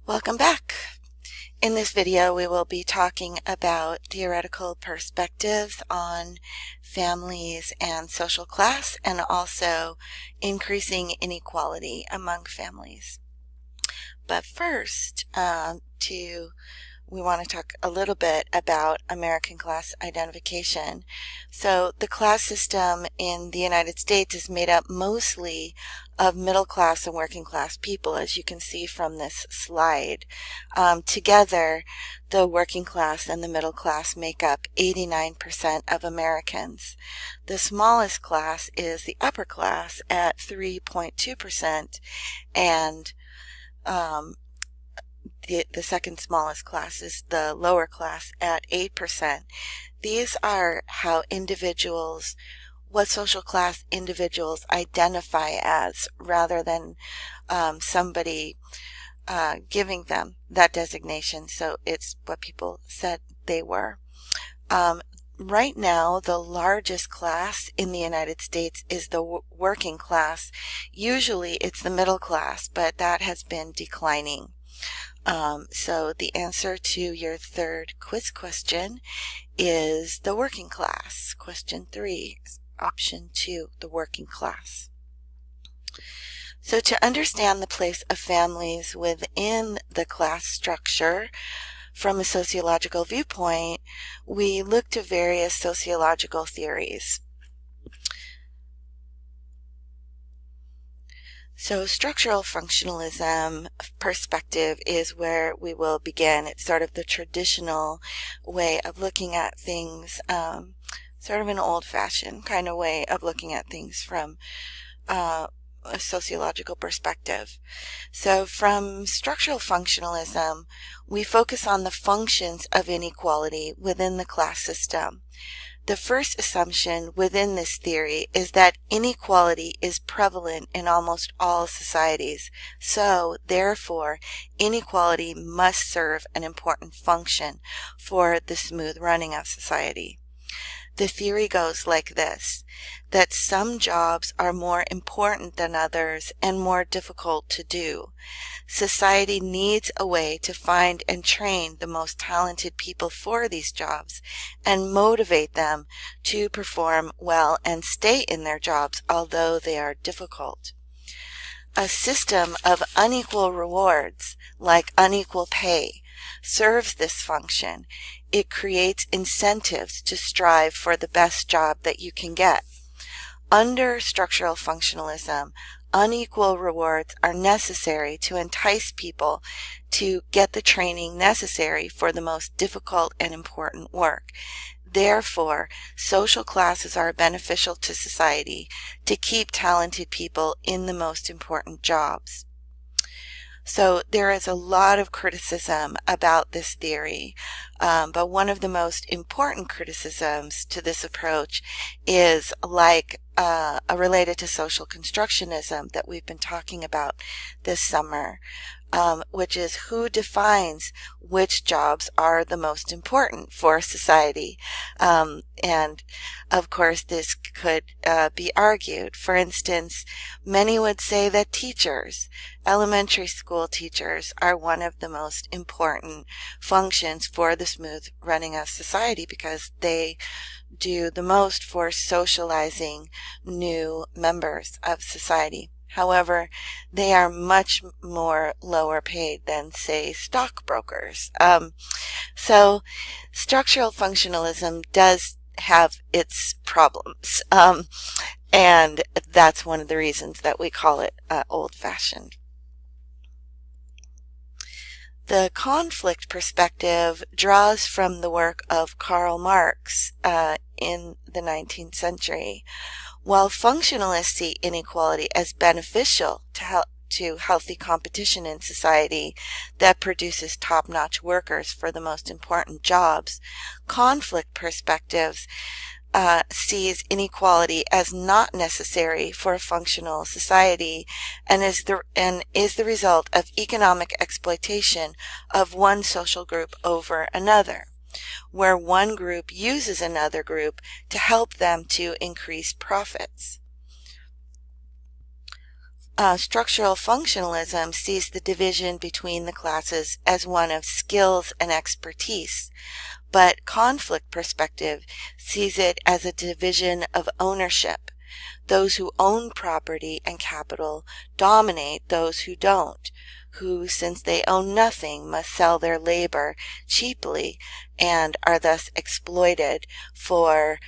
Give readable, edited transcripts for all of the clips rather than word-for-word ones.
Welcome back. In this video, we will be talking about theoretical perspectives on families and social class, and also increasing inequality among families. But first, we want to talk a little bit about American class identification. So the class system in the United States is made up mostly of middle class and working class people, as you can see from this slide. Together, the working class and the middle class make up 89% of Americans. The smallest class is the upper class at 3.2%, and the second smallest class is the lower class at 8%. These are how what social class individuals identify as, rather than somebody giving them that designation. So it's what people said they were. Right now, the largest class in the United States is the working class. Usually it's the middle class, but that has been declining. So the answer to your third quiz question is the working class. Question 3, option 2, the working class. So to understand the place of families within the class structure from a sociological viewpoint, we look to various sociological theories. So structural functionalism perspective is where we will begin. It's sort of the traditional way of looking at things, sort of an old-fashioned kind of way of looking at things from a sociological perspective. So from structural functionalism, we focus on the functions of inequality within the class system. The first assumption within this theory is that inequality is prevalent in almost all societies, so therefore inequality must serve an important function for the smooth running of society. The theory goes like this, that some jobs are more important than others and more difficult to do. Society needs a way to find and train the most talented people for these jobs and motivate them to perform well and stay in their jobs, although they are difficult. A system of unequal rewards, like unequal pay, serves this function. It creates incentives to strive for the best job that you can get. Under structural functionalism, unequal rewards are necessary to entice people to get the training necessary for the most difficult and important work. Therefore, social classes are beneficial to society to keep talented people in the most important jobs. So there is a lot of criticism about this theory, but one of the most important criticisms to this approach is related to social constructionism that we've been talking about this summer, which is who defines which jobs are the most important for society. And of course, this could be argued. For instance, many would say that teachers, elementary school teachers, are one of the most important functions for the smooth running of society because they do the most for socializing new members of society. However, they are much more lower paid than, say, stockbrokers. So structural functionalism does have its problems, and that's one of the reasons that we call it old-fashioned. The conflict perspective draws from the work of Karl Marx in the 19th century. While functionalists see inequality as beneficial to healthy competition in society that produces top-notch workers for the most important jobs, conflict perspectives sees inequality as not necessary for a functional society and is the result of economic exploitation of one social group over another, where one group uses another group to help them to increase profits. Structural functionalism sees the division between the classes as one of skills and expertise, but conflict perspective sees it as a division of ownership. Those who own property and capital dominate those who don't, who, since they own nothing, must sell their labor cheaply and are thus exploited for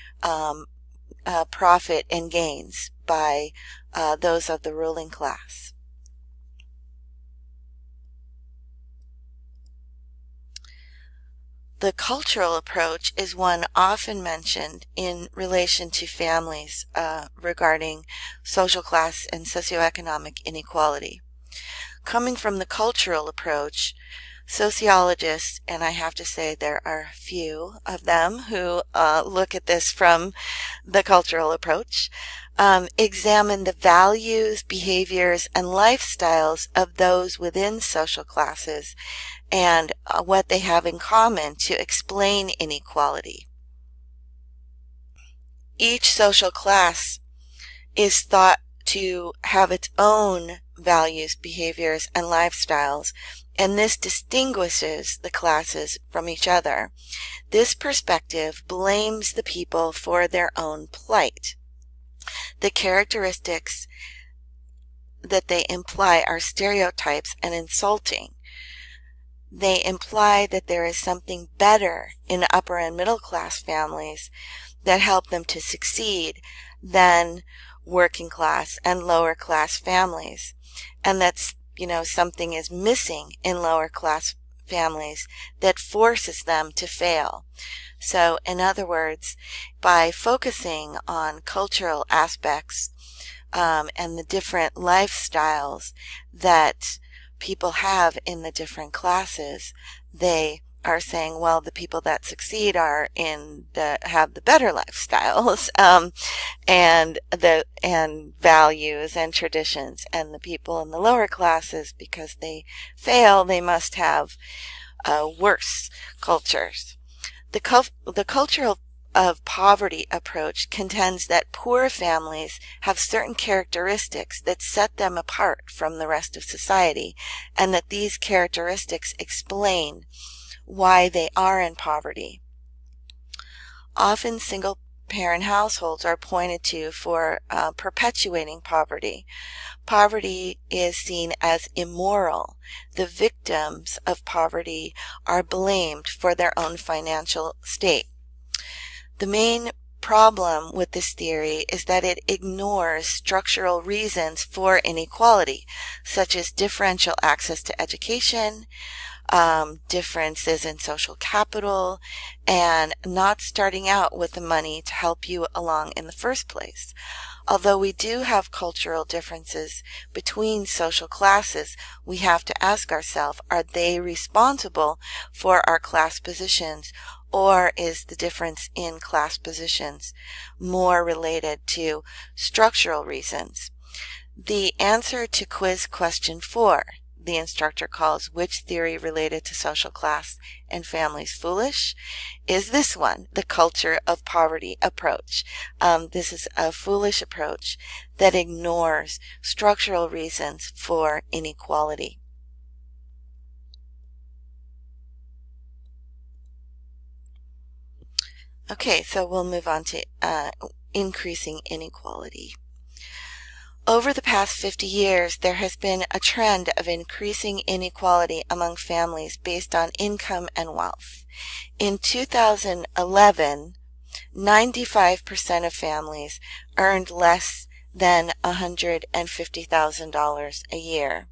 profit and gains by those of the ruling class. The cultural approach is one often mentioned in relation to families regarding social class and socioeconomic inequality. Coming from the cultural approach, sociologists, and I have to say there are a few of them who look at this from the cultural approach, examine the values, behaviors, and lifestyles of those within social classes and what they have in common to explain inequality. Each social class is thought to have its own values, behaviors, and lifestyles, and this distinguishes the classes from each other. This perspective blames the people for their own plight. The characteristics that they imply are stereotypes and insulting. They imply that there is something better in upper and middle class families that help them to succeed than working class and lower class families, and that's something is missing in lower class families that forces them to fail. So in other words, by focusing on cultural aspects and the different lifestyles that people have in the different classes, they are saying, well, the people that succeed are have the better lifestyles and values and traditions, and the people in the lower classes, because they fail, they must have worse cultures. The cultural of poverty approach contends that poor families have certain characteristics that set them apart from the rest of society, and that these characteristics explain why they are in poverty. Often single parent households are pointed to for perpetuating poverty. Poverty is seen as immoral. The victims of poverty are blamed for their own financial state. The main problem with this theory is that it ignores structural reasons for inequality, such as differential access to education, differences in social capital, and not starting out with the money to help you along in the first place. Although we do have cultural differences between social classes, we have to ask ourselves, are they responsible for our class positions, or is the difference in class positions more related to structural reasons? The answer to quiz question 4, the instructor calls which theory related to social class and families foolish, is this one, the culture of poverty approach. This is a foolish approach that ignores structural reasons for inequality. Okay, so we'll move on to increasing inequality. Over the past 50 years, there has been a trend of increasing inequality among families based on income and wealth. In 2011, 95% of families earned less than $150,000 a year.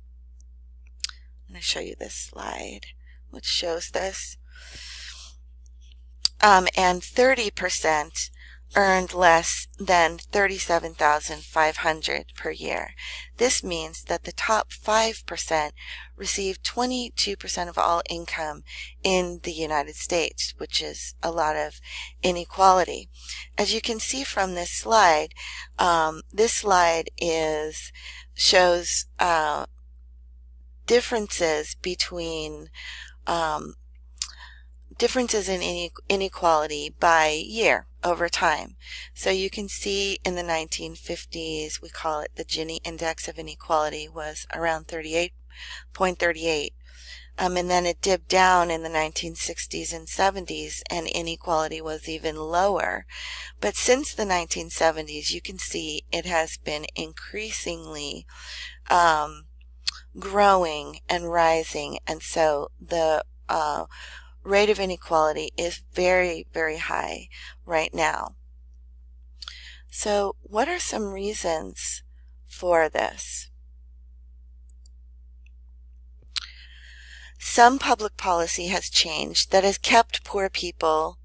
I'm going to show you this slide, which shows this. And 30% earned less than $37,500 per year. This means that the top 5% receive 22% of all income in the United States, which is a lot of inequality. As you can see from this slide shows differences between differences in inequality by year. over time. So you can see in the 1950s, we call it the Gini index of inequality, was around 38.38. And then it dipped down in the 1960s and 70s, and inequality was even lower. But since the 1970s, you can see it has been increasingly growing and rising. And so the rate of inequality is very, very high right now. So what are some reasons for this? Some public policy has changed that has kept poor people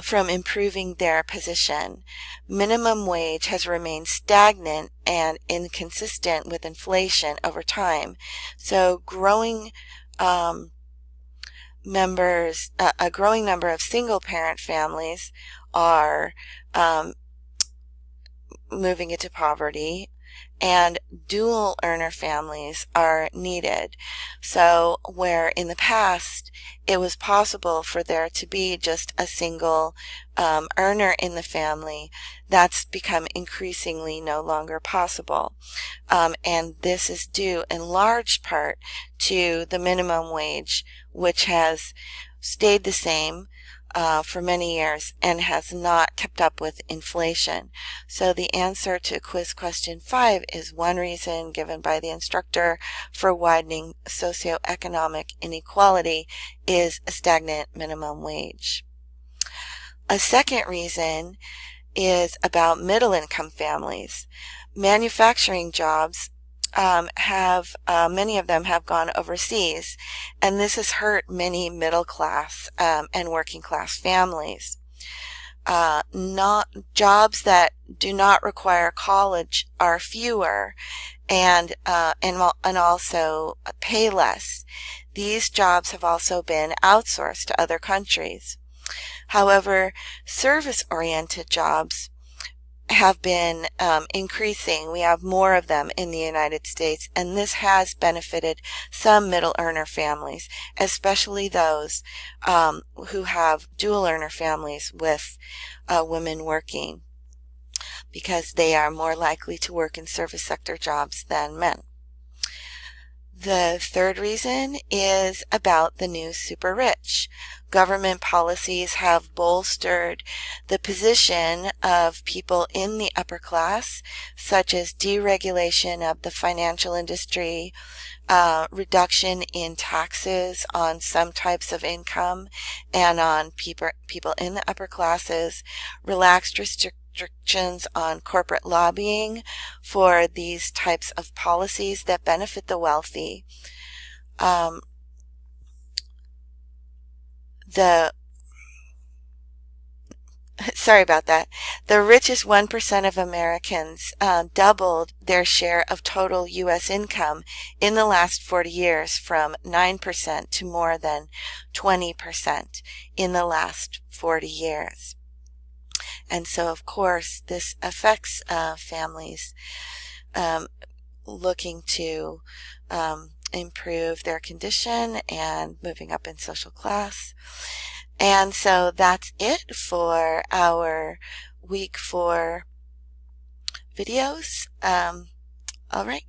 from improving their position. Minimum wage has remained stagnant and inconsistent with inflation over time. So growing a growing number of single parent families are moving into poverty, and dual earner families are needed. So where in the past it was possible for there to be just a single earner in the family, that's become increasingly no longer possible. And this is due in large part to the minimum wage, which has stayed the same for many years and has not kept up with inflation. So the answer to quiz question 5 is one reason given by the instructor for widening socioeconomic inequality is a stagnant minimum wage. A second reason is about middle income families. Manufacturing jobs many of them have gone overseas, and this has hurt many middle class and working class families. Not jobs that do not require college are fewer and also pay less. These jobs have also been outsourced to other countries. However, service-oriented jobs have been increasing. We have more of them in the United States, and this has benefited some middle earner families, especially those who have dual earner families with women working, because they are more likely to work in service sector jobs than men. The third reason is about the new super rich. Government policies have bolstered the position of people in the upper class, such as deregulation of the financial industry, reduction in taxes on some types of income and on people in the upper classes, relaxed restrictions on corporate lobbying for these types of policies that benefit the wealthy. Sorry about that. The richest 1% of Americans doubled their share of total U.S. income in the last 40 years, from 9% to more than 20% in the last 40 years. And so, of course, this affects families looking to improve their condition and moving up in social class. And so that's it for our week 4 videos. All right.